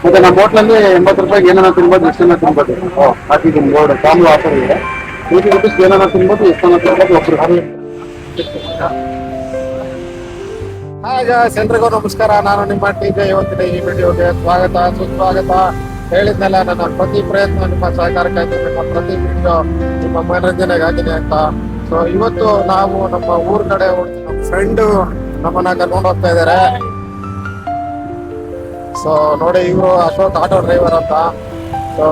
ಮತ್ತೆ ನಮ್ಮ ಹೋಟ್ಲಲ್ಲಿ 80 ರೂಪಾಯಿಗೆ ಏನಾರ ತಿನ್ಬೋದು, ಎಷ್ಟನ್ನ ತಿನ್ಬೋದು. ಹಾಕಿದ್ದೀನಿ ಬೋರ್ಡ್, ಕಾಂಬೋ ಆಫರ್ ಇದೆ. 80 ರೂಪೀಸ್ ಏನಾರ ತಿನ್ಬೋದು, ಎಷ್ಟನ್ನ ತಿನ್ಬೋದು ಒಬ್ರು. ಹಾಯ್ ಗಾಯ್ಸ್, ಎಲ್ರಿಗೂ ನಮಸ್ಕಾರ. ನಾನು ನಿಮ್ಮ ಟಿಜೆ. ಇವತ್ತಿನ ಈ ವಿಡಿಯೋಗೆ ಸ್ವಾಗತ ಸುಸ್ವಾಗತ. ಹೇಳಿದ್ನಲ್ಲ, ನನ್ನ ಪ್ರತಿ ಪ್ರಯತ್ನ ನಿಮ್ಮ ಸಹಕಾರಕ್ಕಾಗಿ, ನಿಮ್ಮ ಪ್ರತಿ ವಿಡಿಯೋ ನಿಮ್ಮ ಮನರಂಜನೆಗಾಗಿದೆ ಅಂತ. ಸೊ ಇವತ್ತು ನಾವು ನಮ್ಮ ಊರ್ ಕಡೆ ನಮ್ಮ ಫ್ರೆಂಡ್ ನಮ್ಮನ್ನ ಕರ್ಕೊಂಡು ಹೋಗ್ತಾ ಇದ್ದಾರೆ. ಸೊ ನೋಡಿ, ಇವರು ಅಶೋಕ್ ಆಟೋ ಡ್ರೈವರ್ ಅಂತ. ಸೊ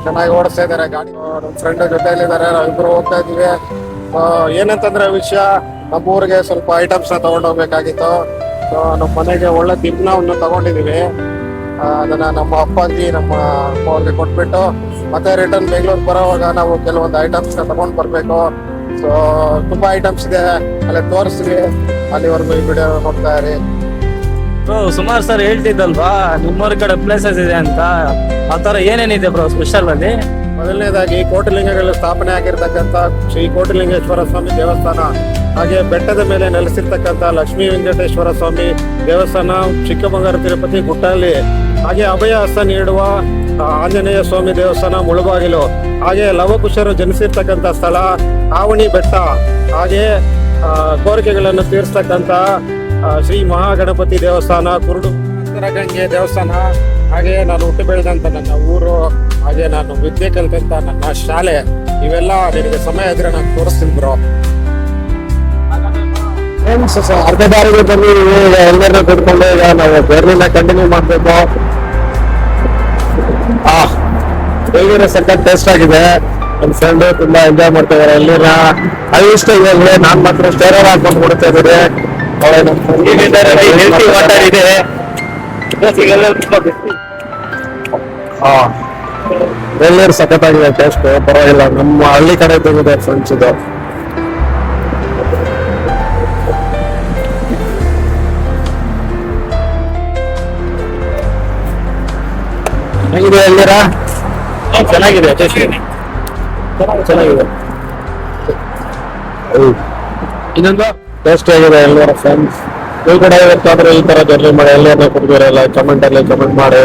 ಚೆನ್ನಾಗಿ ಓಡಿಸ್ತಾ ಇದ್ದಾರೆ ಗಾಡಿ. ನಮ್ಮ ಫ್ರೆಂಡ್ ಜೊತೆಯಲ್ಲಿದ್ದಾರೆ, ನಾವಿಬ್ರು ಹೋಗ್ತಾ ಇದೀವಿ. ಏನಂತಂದ್ರೆ ವಿಷಯ, ನಮ್ಮ ಊರಿಗೆ ಸ್ವಲ್ಪ ಐಟಮ್ಸ್ ನ ತಗೊಂಡು ಹೋಗ್ಬೇಕಾಗಿತ್ತು. ಸೊ ನಮ್ಮ ಮನೆಗೆ ಒಳ್ಳೆ ದಿಬ್ಬನವನ್ನು ತಗೊಂಡಿದೀವಿ. ಅದನ್ನ ನಮ್ಮ ಅಪ್ಪಾಜಿ ನಮ್ಮ ಅಮ್ಮ ಅವ್ರಿಗೆ ಕೊಟ್ಬಿಟ್ಟು ಮತ್ತೆ ರಿಟರ್ನ್ ಬೆಂಗಳೂರು ಬರೋವಾಗ ನಾವು ಕೆಲವೊಂದು ಐಟಮ್ಸ್ ನ ತಗೊಂಡ್ ಬರ್ಬೇಕು. ಸೊ ತುಂಬಾ ಐಟಮ್ಸ್ ಇದೆ, ಅಲ್ಲಿ ತೋರಿಸ್ರಿ. ಅಲ್ಲಿವರೆಗೂ ಈ ವಿಡಿಯೋ ನೋಡ್ತಾ ಇರಿ. ಸುಮಾರು ಸರ್ ಹೇಳ್ತಿದ್ದಲ್ವಾ ನಿಮ್ಮೂರ ಕಡೆ ಪ್ಲೇಸಸ್ ಇದೆ ಅಂತ. ಆ ತರ ಏನೇನಿದೆ ಬ್ರೋ ಸ್ಪೆಷಲ್ ಅಲ್ಲಿ? ಮೊದಲನೇದಾಗಿ ಕೋಟಿಲಿಂಗಗಳಲ್ಲಿ ಸ್ಥಾಪನೆ ಆಗಿರ್ತಕ್ಕಂಥ ಶ್ರೀ ಕೋಟಿಲಿಂಗೇಶ್ವರ ಸ್ವಾಮಿ ದೇವಸ್ಥಾನ, ಹಾಗೆ ಬೆಟ್ಟದ ಮೇಲೆ ನೆಲೆಸಿರ್ತಕ್ಕಂಥ ಲಕ್ಷ್ಮೀ ವೆಂಕಟೇಶ್ವರ ಸ್ವಾಮಿ ದೇವಸ್ಥಾನ ಚಿಕ್ಕಮಗಳೂರು ತಿರುಪತಿ ಗುಟ್ಟಲ್ಲಿ, ಹಾಗೆ ಅಭಯ ಹಸ್ತ ನೀಡುವ ಆಂಜನೇಯ ಸ್ವಾಮಿ ದೇವಸ್ಥಾನ ಮುಳುಬಾಗಿಲು, ಹಾಗೆ ಲವಕುಶರು ಜನಿಸಿರ್ತಕ್ಕಂಥ ಸ್ಥಳ ಆವಣಿ ಬೆಟ್ಟ, ಹಾಗೆ ಕೋರಿಕೆಗಳನ್ನು ತೀರಿಸ್ತಕ್ಕಂಥ ಶ್ರೀ ಮಹಾಗಣಪತಿ ದೇವಸ್ಥಾನ, ಕುರುಡು ಗಂಗೆ ದೇವಸ್ಥಾನ, ಹಾಗೆ ನಾನು ಹುಟ್ಟು ಬೆಳೆದಂತ ನನ್ನ ಊರು, ಹಾಗೆ ನಾನು ವಿದ್ಯೆ ಕಲಿತಂತ ನನ್ನ ಶಾಲೆ, ಇವೆಲ್ಲ ನಿನಗೆ ಸಮಯ ಇದ್ರೆ ನಾನು ತೋರಿಸ್ತೀನಿ ಬ್ರೋ. ಅರ್ಧ ದಾರಿಗೆ ಬಂದು ಎಲ್ಲರನ್ನ ಕಟ್ಕೊಂಡು ಈಗ ನಾವು ಜರ್ನಿನ ಕಂಟಿನ್ಯೂ ಮಾಡ್ಬೇಕು. ಹೇಗಿರೋ ಸಖತ್ ಟೇಸ್ಟ್ ಆಗಿದೆ. ನನ್ನ ಫ್ರೆಂಡ್ ತುಂಬಾ ಎಂಜಾಯ್ ಮಾಡ್ತಾ ಇದಾರೆ. ಎಲ್ಲಿನ ಅದು ಇಷ್ಟ ಇದೆ, ನಾನ್ ಮಾತ್ರ ಸ್ಟೇರರ್ ಹಾಕೊಂಡು ಕೊಡ್ತಾ ಇದ್ದಾರೆ. ಎಲ್ಲರೂ ಸಖತ್ತಾಗಿದೆ ಟೇಸ್ಟ್, ಪರವಾಗಿಲ್ಲ. ನಮ್ಮ ಹಳ್ಳಿ ಕಡೆ ತೆಗೆದ ಫ್ರೆಂಡ್ಸ್ ಇದು. ಹೇಗಿದೆ ಎಲ್ಲಿರ? ಚೆನ್ನಾಗಿದೆ, ಚೆನ್ನಾಗಿದೆ. ಇನ್ನೊಂದು ಟೇಸ್ಟ್ ಆಗಿದೆ. ಎಲ್ಲರ ಫ್ರೆಂಡ್ಸ್ ಈ ಕಡೆ ಇವತ್ತಾದ್ರೆ ಈ ತರ ಜರ್ನಿ ಮಾಡಿ ಎಲ್ಲರನ್ನ ಕೊಡ್ತೀರಲ್ಲ, ಕಮೆಂಟ್ ಅಲ್ಲಿ ಕಮೆಂಟ್ ಮಾಡಿ.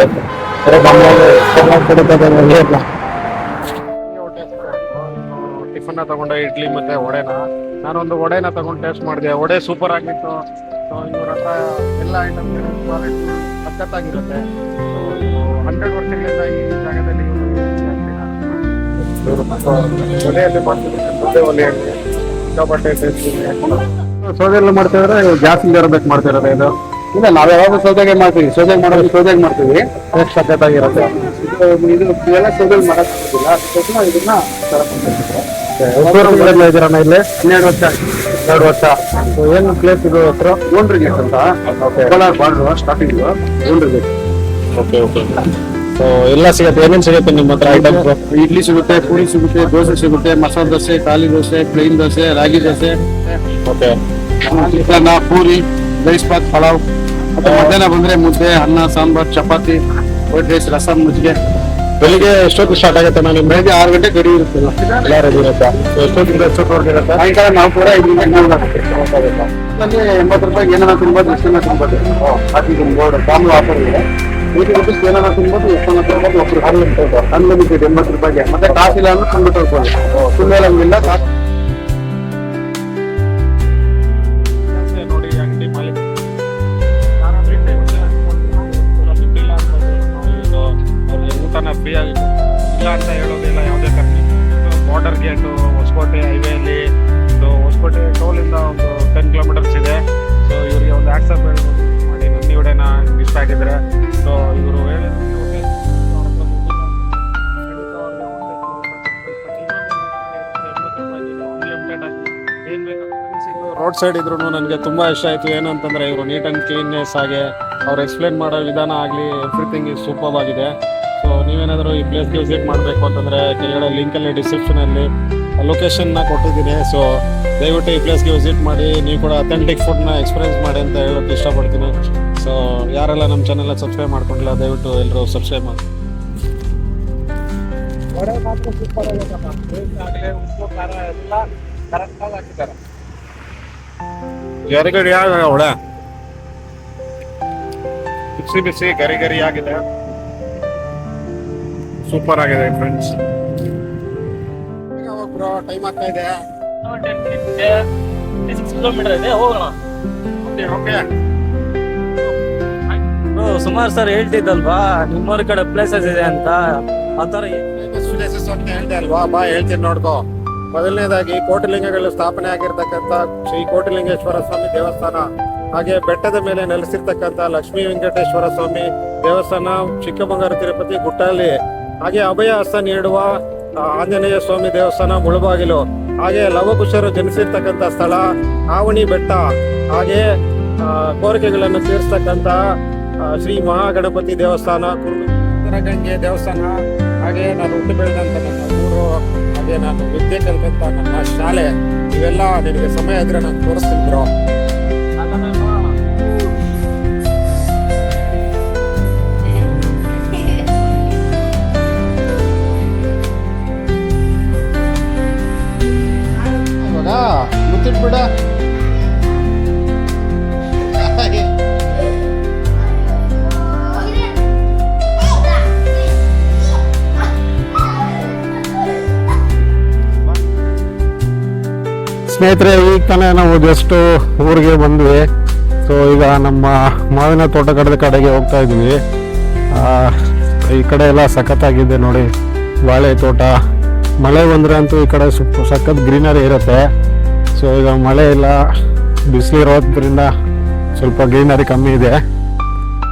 ಟಿಫನ್ ತಗೊಂಡ ಇಡ್ಲಿ ಮತ್ತೆ ವಡೆನ, ನಾನೊಂದು ವಡೆನ ತಗೊಂಡು ಟೇಸ್ಟ್ ಮಾಡಿದೆ. ವಡೆ ಸೂಪರ್ ಆಗಿತ್ತು. ಸೊ ಇವ್ರ ಹತ್ರ ಎಲ್ಲ ಐಟಮ್ ಸಖತ್ತಾಗಿರುತ್ತೆ. 100 ವರ್ಷಗಳಿಂದ ಈ ಜಾಗದಲ್ಲಿ ಒಲೆಯಲ್ಲಿ ಮಾಡ್ತಿದ್ದಾರೆ. ಸೌದೆಲ್ಲ ಮಾಡ್ತಿದ್ರೆ ಗ್ಯಾಸ್ ಇಂದ ಇರಬೇಕು ಮಾಡ್ತಿರೋದು ಇದು. ಇಲ್ಲ, ನಾವ್ ಯಾವಾಗ ಸೌದೆಗೆ ಮಾಡ್ತೀವಿ, ಸೌದೆಗೆ ಮಾಡ್ತೀವಿ. ಸಖತ್ತಾಗಿರುತ್ತೆ ಇದು. ಇದೆಲ್ಲ ಸೌದೆಗೆ ಮಾಡಕ್ಕಾಗೋದಿಲ್ಲ, ಅದಕ್ಕೋಸ್ಕರ ಇದನ್ನ ಇದ್ದೀರಣ್ಣ ಇಲ್ಲಿ 12 ವರ್ಷ. ಏನು ಪ್ಲೇಸ್ ಇದು ಹತ್ರ? ಗೋಂಡ್ರಿ ಗೇಟ್ ಅಂತ, Kolar border starting Gondri gate. Okay. So ಎಲ್ಲ ಸಿಗುತ್ತೆ. ಏನೇನು ಸಿಗುತ್ತೆ ನಿಮ್ಮ ಹತ್ರ ಐಟಮ್? ಇಡ್ಲಿ ಸಿಗುತ್ತೆ, ಪೂರಿ ಸಿಗುತ್ತೆ, ದೋಸೆ ಸಿಗುತ್ತೆ, ಮಸಾಲೆ ದೋಸೆ, ಖಾಲಿ ದೋಸೆ, ಪ್ಲೇನ್ ದೋಸೆ, ರಾಗಿ ದೋಸೆ, ಓಕೆ, ಪೂರಿ, ರೈಸ್ ಬಾತ್, ಪಲಾವ್. ಮತ್ತೆ ಮಧ್ಯಾಹ್ನ ಬಂದ್ರೆ ಮುದ್ದೆ, ಅನ್ನ, ಸಾಂಬಾರ್, ಚಪಾತಿ, ವೈಟ್ ರೈಸ್, ರಸಂ, ಮಜ್ಜಿಗೆ. ಬೆಳಿಗ್ಗೆ ಎಷ್ಟೊತ್ತು ಸ್ಟಾರ್ಟ್ ಆಗುತ್ತೆ? ನಾನು ಬೆಳಿಗ್ಗೆ 6 ಗಂಟೆ ಗಡಿ ಇರುತ್ತಲ್ಲ, ಎಲ್ಲ ರೆಡಿ ಇರುತ್ತೆ. ಎಷ್ಟೊತ್ತಿಂದ ಎಷ್ಟೊತ್ತವರೆಗೆ ಇರುತ್ತೆ? ಸಾಯಂಕಾಲ ನಾವು ಕೂಡ 5 ಗಂಟೆ 80 ರೂಪಾಯಿಗೆ ಏನಾರ ತಿನ್ಬೋದು, ಎಷ್ಟನ್ನ ತಿನ್ಬೋದು. ಹಾಕಿದ್ದೀನಿ ಬೋರ್ಡ್, ಕಾಂಬೋ ಆಫರ್ ಇದೆ. 80 ರೂಪೀಸ್ ಏನಾರ ತಿನ್ಬೋದು, ಎಷ್ಟನ್ನ ತಿನ್ಬೋದು ಒಬ್ರು. ಅನ್ಲಿಮಿಟೆಡ್ 80 ರೂಪಾಯಿಗೆ. ಮತ್ತೆ ಕಾಸಿಲ್ಲ ಅಂದ್ರೆ ತಿನ್ಬಿಟ್ಟು ಹೋಗ್ಬೋದು. ಫುಲ್ ಹಂಗಿಲ್ಲ. ನೋಡಿ ಅಂಗಡಿ ಮಾಲೀಕ ಊಟನ ಫ್ರೀ ಆಗಿ ಇಲ್ಲ ಅಂತ ಹೇಳೋದಿಲ್ಲ ಯಾವುದೇ ಕಾರಣ. ಬಾರ್ಡರ್ ಗೇಟು ಹೊಸಕೋಟೆ ಹೈವೇಲಿ, ಹೊಸಕೋಟೆ ಟೋಲಿಂದ ಒಂದು 10 ಕಿಲೋಮೀಟರ್ಸ್ ಇದೆ. ಸೊ ಇವರಿಗೆ ಒಂದು ಆಕ್ಸೆಪ್ಟ್ ಮಾಡಿ ನನ್ನ ವಿಡಿಯೋನ ಇಷ್ಟ ಆಗಿದ್ರೆ, ಸೊ ಇವರು ರೋಡ್ ಸೈಡ್ ಇದ್ರು ನನಗೆ ತುಂಬಾ ಇಷ್ಟ ಆಯ್ತು. ಏನಂತಂದ್ರೆ ಇವರು ನೀಟ್ ಅಂಡ್ ಕ್ಲೀನ್ನೆಸ್, ಹಾಗೆ ಅವ್ರು ಎಕ್ಸ್ಪ್ಲೇನ್ ಮಾಡೋ ವಿಧಾನ ಆಗಲಿ, ಎವ್ರಿಥಿಂಗ್ ಇಸ್ ಸೂಪರ್ ಆಗಿದೆ. ಸೊ ನೀವೇನಾದರೂ ಈ ಪ್ಲೇಸ್ಗೆ ವಿಸಿಟ್ ಮಾಡಬೇಕು ಅಂತಂದರೆ ಕೆಳಗಡೆ ಲಿಂಕಲ್ಲಿ ಡಿಸ್ಕ್ರಿಪ್ಷನಲ್ಲಿ ಲೊಕೇಶನ್ನ ಕೊಟ್ಟಿದ್ದೀನಿ. ಸೊ ದಯವಿಟ್ಟು ಈ ಪ್ಲೇಸ್ಗೆ ವಿಸಿಟ್ ಮಾಡಿ, ನೀವು ಕೂಡ ಅಥೆಂಟಿಕ್ ಫುಡ್ನ ಎಕ್ಸ್ಪೀರಿಯನ್ಸ್ ಮಾಡಿ ಅಂತ ಹೇಳೋಕ್ಕೆ ಇಷ್ಟಪಡ್ತೀನಿ. ಸೊ ಯಾರೆಲ್ಲ ನಮ್ಮ ಚಾನೆಲ್ನ ಸಬ್ಸ್ಕ್ರೈಬ್ ಮಾಡ್ಕೊಂಡಿಲ್ಲ, ದಯವಿಟ್ಟು ಎಲ್ಲರೂ ಸಬ್ಸ್ಕ್ರೈಬ್ ಮಾಡಿ. ಗರಿ ಒಳ್ಳೆ ಬಿಸಿ ಬಿಸಿ ಗರಿ ಆಗಿದೆ. ಸೂಪರ್ ಆಗಿದೆ ಫ್ರೆಂಡ್ಸ್. ಬ್ರೋ ಟೈಮ್ ಆಗ್ತಾ ಇದೆ. 6 ಕಿಲೋಮೀಟರ್ ಇದೆ, ಹೋಗೋಣ. ಓಕೆ ಬ್ರೋ ಸುಮಾರು ಸರ್ ಹೇಳ್ತಿದ್ದಲ್ವಾ ನಿಮ್ಮೂರ ಕಡೆ ಪ್ಲೇಸಸ್ ಇದೆ ಅಂತ, ಆ ತರ ಪ್ಲೇಸಸ್ ಅಂತ ಹೇಳ್ದೆ ಅಲ್ವಾ, ಬಾ ಹೇಳ್ತೀನಿ ನೋಡ್ಕೋ. ಮೊದಲನೇದಾಗಿ ಕೋಟಿಲಿಂಗಗಳು ಸ್ಥಾಪನೆ ಆಗಿರ್ತಕ್ಕಂಥ ಶ್ರೀ ಕೋಟಿಲಿಂಗೇಶ್ವರ ಸ್ವಾಮಿ ದೇವಸ್ಥಾನ, ಹಾಗೆ ಬೆಟ್ಟದ ಮೇಲೆ ನೆಲೆಸಿರ್ತಕ್ಕಂಥ ಲಕ್ಷ್ಮೀ ವೆಂಕಟೇಶ್ವರ ಸ್ವಾಮಿ ದೇವಸ್ಥಾನ, ಚಿಕ್ಕಮಗಳೂರು ತಿರುಪತಿ ಗುಟ್ಟಲ್ಲಿ, ಹಾಗೆ ಅಭಯ ಹಸ್ತ ನೀಡುವ ಆಂಜನೇಯ ಸ್ವಾಮಿ ದೇವಸ್ಥಾನ ಮುಳಬಾಗಿಲು, ಹಾಗೆ ಲವಕುಶರು ಜನಿಸಿರ್ತಕ್ಕಂಥ ಸ್ಥಳ ಆವಣಿ ಬೆಟ್ಟ, ಹಾಗೆ ಕೋರಿಕೆಗಳನ್ನು ತೀರಿಸ್ತಕ್ಕಂಥ ಶ್ರೀ ಮಹಾಗಣಪತಿ ದೇವಸ್ಥಾನ, ಕುರುಡುಗಂಗೆ ದೇವಸ್ಥಾನ, ಹಾಗೆ ನಾನು ಹುಟ್ಟು ಬೆಳೆದಂಥ ನನ್ನ ಊರು, ಹಾಗೆ ನಾನು ವಿದ್ಯೆ ಕಲಿತಂತ ನನ್ನ ಶಾಲೆ, ಇವೆಲ್ಲ ನಿನಗೆ ಸಮಯ ಇದ್ರೆ ನಾನು ತೋರಿಸ್ತೀನಿ ಬ್ರೋ. ಮುತ್ತಿಟ್ಬಿಡ ಸ್ನೇಹಿತರೆ, ಈಗ ತಾನೇ ನಾವು ಜಸ್ಟ್ ಊರಿಗೆ ಬಂದ್ವಿ. ಸೊ ಈಗ ನಮ್ಮ ಮಾವಿನ ತೋಟದ ಕಡೆಗೆ ಹೋಗ್ತಾ ಇದ್ವಿ. ಈ ಕಡೆ ಎಲ್ಲ ಸಖತ್ತಾಗಿದೆ ನೋಡಿ, ಬಾಳೆ ತೋಟ. ಮಳೆ ಬಂದರೆ ಅಂತೂ ಈ ಕಡೆ ಸಖತ್ ಗ್ರೀನರಿ ಇರುತ್ತೆ. ಸೊ ಈಗ ಮಳೆ ಇಲ್ಲ, ಬಿಸಿಲಿರೋದ್ರಿಂದ ಸ್ವಲ್ಪ ಗ್ರೀನರಿ ಕಮ್ಮಿ ಇದೆ.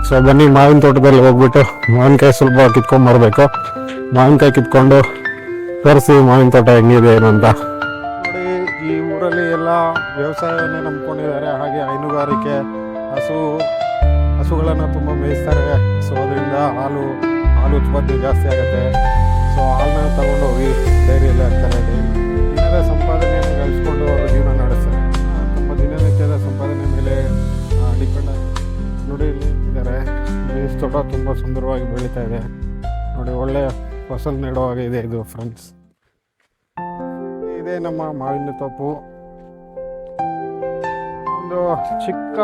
ಸೊ ಬನ್ನಿ ಮಾವಿನ ತೋಟದಲ್ಲಿ ಹೋಗ್ಬಿಟ್ಟು ಮಾವಿನಕಾಯಿ ಸ್ವಲ್ಪ ಕಿತ್ಕೊಂಡ್ಬರ್ಬೇಕು. ಮಾವಿನಕಾಯಿ ಕಿತ್ಕೊಂಡು ತೋರಿಸಿ ಮಾವಿನ ತೋಟ ಹೆಂಗಿದೆ ಏನು ಅಂತ. ನೋಡಿ, ಈ ಊರಲ್ಲಿ ಎಲ್ಲ ವ್ಯವಸಾಯವನ್ನೇ ನಂಬ್ಕೊಂಡಿದ್ದಾರೆ. ಹಾಗೆ ಹೈನುಗಾರಿಕೆ, ಹಸುಗಳನ್ನು ತುಂಬ ಮೇಯಿಸ್ತಾರೆ. ಸೊ ಅದರಿಂದ ಹಾಲು ಉತ್ಪತ್ತಿ ಜಾಸ್ತಿ ಆಗುತ್ತೆ. ಸೊ ಹಾಲನ್ನ ತಗೊಂಡೋಗಿ ಡೈರಿಯಲ್ಲಿ ಹಾಕ್ತಾರೆ. ದಿನದ ಸಂಪಾದನೆಯನ್ನು ಗಳಿಸ್ಕೊಂಡು ಅವರು ಜೀವನ ನಡೆಸ್ತಾರೆ. ತಮ್ಮ ದಿನನಿತ್ಯದ ಸಂಪಾದನೆ ಮೇಲೆ ಡಿಪೆಂಡ್ ಆಗಿ ನೋಡಿ ಇಲ್ಲಿ ಇದ್ದಾರೆ. ಮೇಸ್ ತೋಟ ತುಂಬ ಸುಂದರವಾಗಿ ಬೆಳೀತಾ ಇದೆ ನೋಡಿ, ಒಳ್ಳೆ ಫಸಲು ನೀಡೋ ಹಾಗೆ ಇದೆ ಇದು ಫ್ರೆಂಡ್ಸ್. ಇದೇ ನಮ್ಮ ಮಾವಿನ ತೋಪು. ಒಂದು ಚಿಕ್ಕ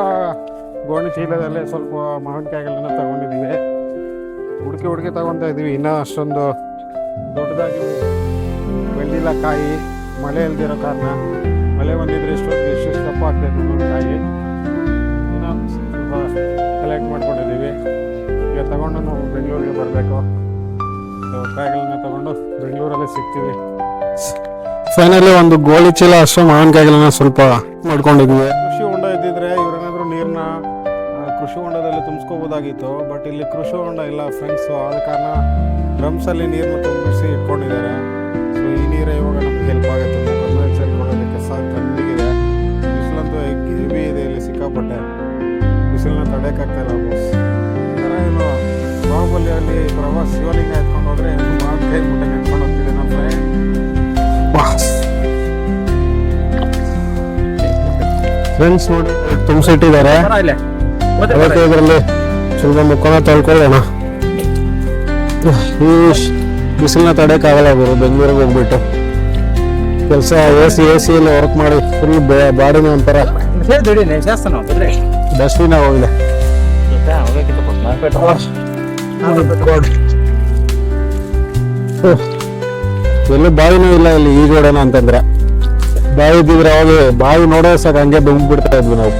ಗೋಣಿ ಚೀಲದಲ್ಲೇ ಸ್ವಲ್ಪ ಮಾವಿನಕಾಯಿಗಳನ್ನ ತಗೊಂಡಿದ್ದೀವಿ. ಹುಡುಕಿ ತಗೊತಾ ಇದ್ದೀವಿ. ಇನ್ನೂ ಅಷ್ಟೊಂದು ದೊಡ್ಡದಾಗಿ ಬೆಳೆದಿಲ್ಲ ಕಾಯಿ, ಮಳೆ ಇಲ್ದಿರೋ ಕಾರಣ. ಮಳೆ ಬಂದಿದ್ರೆ ಎಷ್ಟು ದಪ್ಪ ಆಗ್ತಾಯಿತ್ತು ಮಾವಿನಕಾಯಿ. ಇನ್ನೂ ಸ್ವಲ್ಪ ಕಲೆಕ್ಟ್ ಮಾಡ್ಕೊಂಡಿದ್ದೀವಿ. ಈಗ ತಗೊಂಡು ನಾವು ಬೆಂಗಳೂರಿಗೆ ಬರಬೇಕು. ಕಾಯಿಗಳನ್ನ ತಗೊಂಡು ಬೆಂಗಳೂರಲ್ಲಿ ಸಿಗ್ತೀವಿ. ಫೈನಲಿ ಒಂದು ಗೋಳಿ ಚೀಲ ಅಷ್ಟು ಮಾವಿನಕಾಯಿಗಳನ್ನ ಸ್ವಲ್ಪ ಮಾಡ್ಕೊಂಡಿದ್ವಿ. ಕೃಷಿ ಹೊಂಡ ಇದ್ದಿದ್ರೆ ಇವ್ರೇನಾದ್ರು ನೀರನ್ನ ಕೃಷಿ ಹೊಂಡದಲ್ಲಿ ತುಂಬಿಸ್ಕೋಬೋದಾಗಿತ್ತು. ಬಟ್ ಇಲ್ಲಿ ಕೃಷಿ ಹೊಂಡ ಇಲ್ಲ ಫ್ರೆಂಡ್ಸು. ಆದ ಕಾರಣ ಡ್ರಮ್ಸಲ್ಲಿ ನೀರನ್ನ ತುಂಬಿಸಿ ಇಟ್ಕೊಂಡಿದ್ದಾರೆ. ಸೊ ಈ ನೀರೇ ಇವಾಗ ನಮ್ಗೆ ಹೆಲ್ಪ್ ಆಗುತ್ತೆ. ಕನ್ವೆನ್ಸಲ್ಲಿ ಮಾಡೋದಕ್ಕೆ ತಣ್ಣಗಿದೆ. ಬಿಸಿಲಂತೂ ಹೆವಿ ಇದೆ ಇಲ್ಲಿ ಸಿಕ್ಕಾಪಟ್ಟೆ. ಬಿಸಿಲನ್ನ ತಡೆಯೋಕ್ಕಾಗ್ತಾಯಿಲ್ಲ ಬಾಸ್. ಈ ಥರ ಏನು ಬಾಹುಬಲಿಯಲ್ಲಿ ಪ್ರವಾಸ ಶಿವಲಿಂಗ ಎತ್ಕೊಂಡು ಹೋದರೆ ಮಾವಿನಕಾಯಿ ಮುಟ್ಟೆ ಎತ್ಕೊಂಡು ಹೋಗ್ತಿದೆ ನಮ್ಮ ಫ್ರೆಂಡ್ಸ್. ನೋಡಿ ತುಂಬಿಸಿಟ್ಟಿದ್ದಾರೆ. ಇದರಲ್ಲಿ ಸ್ವಲ್ಪ ಮುಖನ ತೊಳ್ಕೊಳ್ಳೋಣ. ಈ ಬಿಸಿಲನ್ನ ತಡೆಯೋಕ್ಕಾಗಲ್ಲ ಗುರು. ಬೆಂಗಳೂರಿಗೆ ಹೋಗ್ಬಿಟ್ಟು ಕೆಲಸ ಎ ಸಿ ಎಲ್ಲ ವರ್ಕ್ ಮಾಡಿ ಫುಲ್ ಬಾಡಿನ ಒಂಥರ ಡಸ್ಟ್ಬಿನ್ ಹೋಗಿದೆ. ಎಲ್ಲೂ ಬಾವಿನೂ ಇಲ್ಲ ಇಲ್ಲಿ ಈಜೋಡೋಣ ಅಂತಂದ್ರೆ. ಬಾವಿ ಇದ್ದಿದ್ರೆ ಅವಾಗ ಬಾವಿ ನೋಡೋ ಸಾಕು ಹಂಗೆ ದುಂಬಿಡ್ತಾ ಇದ್ವಿ ನಾವು.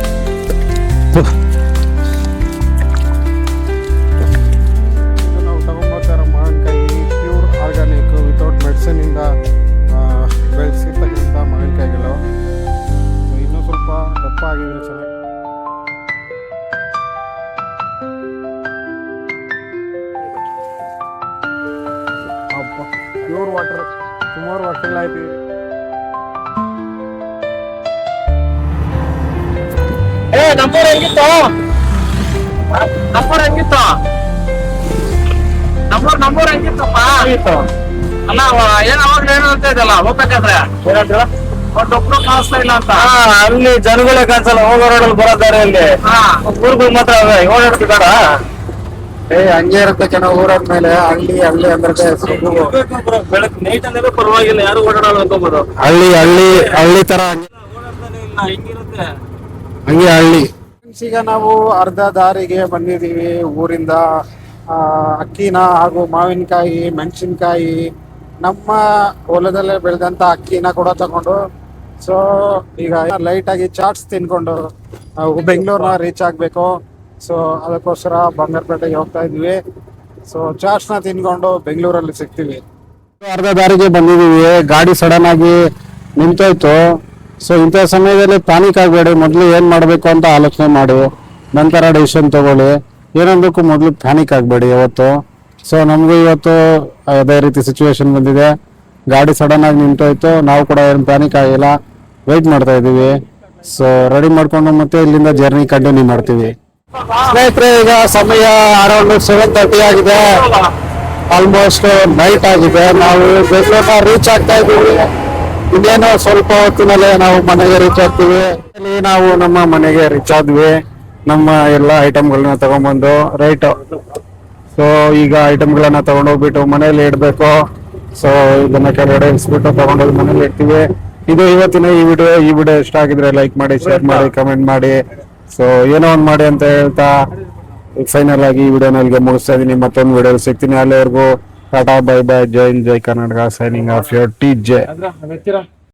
ನಾವು ತಗೊಂಡ್ಬರ್ತಾರ ಮಾವಿನಕಾಯಿ ಪ್ಯೂರ್ ಆರ್ಗ್ಯಾನಿಕ್ ವಿತೌಟ್ ಮೆಡಿಸಿನಿಂದ ಬೆಳೆಸಿರ್ತಕ್ಕಂಥ ಮಾವಿನಕಾಯಿಗಳು. ಇನ್ನೂ ಸ್ವಲ್ಪ ದಪ್ಪ ಆಗಿದ್ರೆ ಚೆನ್ನಾಗಿ. ಪ್ಯೂರ್ ವಾಟರ್ ಸುಮಾರು ವರ್ಷ ಆಯ್ತು. ನಂಬರ್ ಹೆಂಗಿತ್ತು ಅಲ್ಲ ಏನ್ ಅವಾಗ ಏನು ಅಂತ ಇದಲ್ಲ ಹೋಗ್ಬೇಕಾದ್ರೆ ಒಬ್ಬರು ಕಾಣಿಸ್ತಾ ಇಲ್ಲ ಅಂತ. ಅಲ್ಲಿ ಜನಗಳೇ ಕಾಣಿಸಲ್ಲ. ಹೋಗೋ ರೋಡಲ್ಲಿ ಬರೋ ದಾರಿಯಲ್ಲಿ ಊರುಗಳು ಮಾತ್ರ ಓಡಾಡ್ತಿದಾರ. ಹಂಗೆ ಇರುತ್ತೆ ಜನ ಊರಾದ್ಮೇಲೆ. ಹಳ್ಳಿ ಬೆಳಗ್ಗೆ ನೈಟ್ ಅಂದ್ರೆ ಪರವಾಗಿಲ್ಲ, ಯಾರು ಓಡಾಡಲ್ಲ ಅನ್ಕೋಬಹುದು. ಹಳ್ಳಿ ತರ ಹಿಂಗಿರುತ್ತೆ ಹಂಗೆ ಹಳ್ಳಿ. ಈಗ ನಾವು ಅರ್ಧ ದಾರಿಗೆ ಬಂದಿದ್ದೀವಿ ಊರಿಂದ. ಅಕ್ಕಿನ ಹಾಗೂ ಮಾವಿನಕಾಯಿ, ಮೆಣಸಿನ್ಕಾಯಿ, ನಮ್ಮ ಹೊಲದಲ್ಲೇ ಬೆಳೆದಂಥ ಅಕ್ಕಿನ ಕೂಡ ತಗೊಂಡು, ಸೊ ಈಗ ಲೈಟಾಗಿ ಚಾಟ್ಸ್ ತಿನ್ಕೊಂಡು ನಾವು ಬೆಂಗಳೂರನ್ನ ರೀಚ್ ಆಗಬೇಕು. ಸೊ ಅದಕ್ಕೋಸ್ಕರ ಬಂಗಾರಪೇಟೆಗೆ ಹೋಗ್ತಾ ಇದ್ವಿ. ಸೊ ಚಾಟ್ಸ್ನ ತಿನ್ಕೊಂಡು ಬೆಂಗಳೂರಲ್ಲಿ ಸಿಗ್ತೀವಿ. ಅರ್ಧ ದಾರಿಗೆ ಬಂದಿದ್ದೀವಿ, ಗಾಡಿ ಸಡನ್ ಆಗಿ ನಿಂತೋಯ್ತು. ಸೊ ಇಂಥ ಸಮಯದಲ್ಲಿ ಪ್ಯಾನಿಕ್ ಆಗಬೇಡಿ, ಮೊದಲು ಏನು ಮಾಡಬೇಕು ಅಂತ ಆಲೋಚನೆ ಮಾಡಿ ನಂತರ ಡಿಸಿಷನ್ ತಗೊಳ್ಳಿ. ಏನೊಂದಕ್ಕೂ ಮೊದಲು ಪ್ಯಾನಿಕ್ ಆಗಬೇಡಿ ಯಾವತ್ತು. ಸೊ ನಮಗೂ ಇವತ್ತು ಅದೇ ರೀತಿ ಸಿಚುವೇಶನ್ ಬಂದಿದೆ, ಗಾಡಿ ಸಡನ್ ಆಗಿ ನಿಂತೋಯ್ತು. ನಾವು ಕೂಡ ಏನು ಪ್ಯಾನಿಕ್ ಆಗಿಲ್ಲ, ವೆಯ್ಟ್ ಮಾಡ್ತಾ ಇದ್ದೀವಿ. ಸೊ ರೆಡಿ ಮಾಡ್ಕೊಂಡು ಮತ್ತೆ ಇಲ್ಲಿಂದ ಜರ್ನಿ ಕಂಟಿನ್ಯೂ ಮಾಡ್ತೀವಿ. ಸ್ನೇಹಿತರೆ, ಈಗ ಸಮಯ ಅರೌಂಡ್ 7:30 ಆಗಿದೆ, ಆಲ್ಮೋಸ್ಟ್ ನೈಟ್ ಆಗಿದೆ. ನಾವು ಬೆಂಗಳೂರನ್ನ ರೀಚ್ ಆಗ್ತಾ ಇದ್ದೀವಿ. ಇನ್ನೇನೋ ಸ್ವಲ್ಪ ಹೊತ್ತಿನಲ್ಲೇ ನಾವು ಮನೆಗೆ ರೀಚ್ ಆಗ್ತೀವಿ. ಇಲ್ಲಿ ನಾವು ನಮ್ಮ ಮನೆಗೆ ರೀಚ್ ಆದ್ವಿ. ನಮ್ಮ ಎಲ್ಲ ಐಟಮ್ಗಳನ್ನ ತಗೊಂಡ್ಬಂದು ರೈಟ್. ಸೊ ಈಗ ಐಟಮ್ಗಳನ್ನ ತಗೊಂಡೋಗ್ಬಿಟ್ಟು ಮನೇಲಿ ಇಡಬೇಕು. ಸೊ ಇದನ್ನ ಕೆಳಗಡೆ ಇಳಿಸ್ಬಿಟ್ಟು ತಗೊಂಡೋಗಿ ಮನೇಲಿ ಇಡ್ತೀವಿ. ಇದು ಇವತ್ತಿನ ಈ ವಿಡಿಯೋ ಇಷ್ಟ ಆಗಿದ್ರೆ ಲೈಕ್ ಮಾಡಿ, ಶೇರ್ ಮಾಡಿ, ಕಮೆಂಟ್ ಮಾಡಿ. ಸೊ ಏನೋ ಒಂದು ಮಾಡಿ ಅಂತ ಹೇಳ್ತಾ ಫೈನಲ್ ಆಗಿ ಈ ವಿಡಿಯೋನ ಇಲ್ಲಿಗೆ ಮುಗಿಸ್ತಾ ಇದೀನಿ. ಮತ್ತೊಂದು ವಿಡಿಯೋ ಸಿಗ್ತೀನಿ. ಅಲ್ಲಿವರೆಗೂ Tata, bye bye, Jai Hind, Jai Karnataka, signing off your TJ.